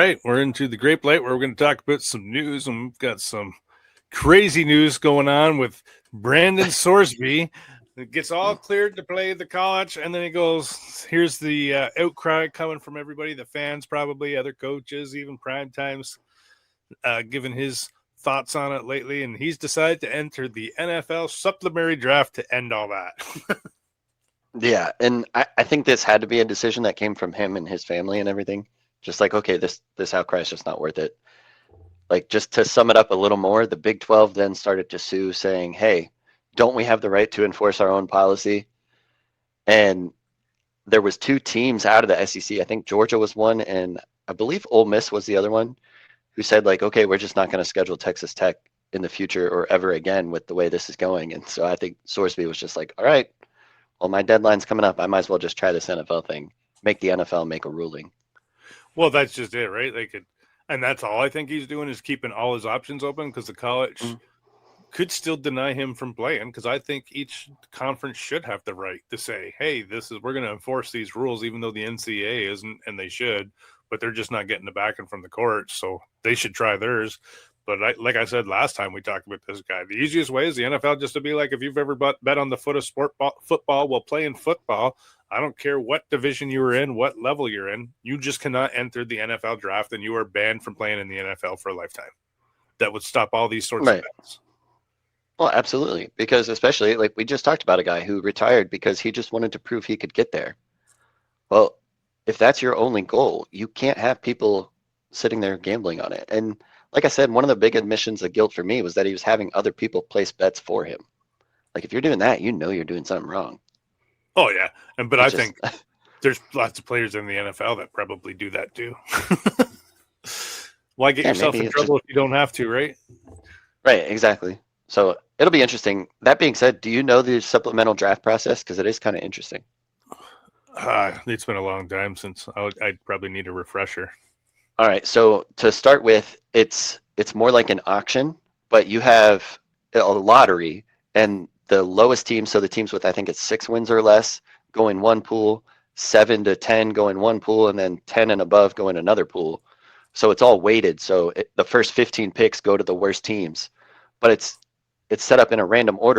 right, we're into the grape light where we're going to talk about some news, and we've got some crazy news going on with Brandon Sorsby. It gets all cleared to play the college, and then he goes, here's the outcry coming from everybody, the fans probably, other coaches, even prime times, giving his thoughts on it lately, and he's decided to enter the NFL supplementary draft to end all that. Yeah, and I think this had to be a decision that came from him and his family and everything. Just like, okay, this outcry is just not worth it. Like, just to sum it up a little more, the Big 12 then started to sue, saying, hey, don't we have the right to enforce our own policy? And there was two teams out of the SEC. I think Georgia was one, and I believe Ole Miss was the other one, who said, like, okay, we're just not going to schedule Texas Tech in the future or ever again with the way this is going. And so I think Sorsby was just like, all right, well, my deadline's coming up. I might as well just try this NFL thing, make the NFL make a ruling. Well, that's just it, right? And that's all I think he's doing is keeping all his options open because the college could still deny him from playing, because I think each conference should have the right to say, hey, we're going to enforce these rules, even though the NCAA isn't, and they should, but they're just not getting the backing from the courts, so they should try theirs. But like I said last time we talked about this guy, the easiest way is the NFL just to be like, if you've ever bet on the foot of football while playing football, I don't care what division you were in, what level you're in, you just cannot enter the NFL draft, and you are banned from playing in the NFL for a lifetime. That would stop all these sorts of bets. Well, absolutely, because especially like we just talked about a guy who retired because he just wanted to prove he could get there. Well, if that's your only goal, you can't have people sitting there gambling on it. And like I said, one of the big admissions of guilt for me was that he was having other people place bets for him. Like, if you're doing that, you know you're doing something wrong. Oh, yeah. But I think there's lots of players in the NFL that probably do that too. Why get yourself in trouble if you don't have to, right? Right, exactly. So it'll be interesting. That being said, do you know the supplemental draft process? Because it is kind of interesting. It's been a long time since I'd probably need a refresher. All right. So to start with, it's more like an auction, but you have a lottery, and the lowest team, so the teams with, I think it's 6 wins or less, go in one pool, 7 to 10 go in one pool, and then 10 and above go in another pool. So it's all weighted. So the first 15 picks go to the worst teams, but it's set up in a random order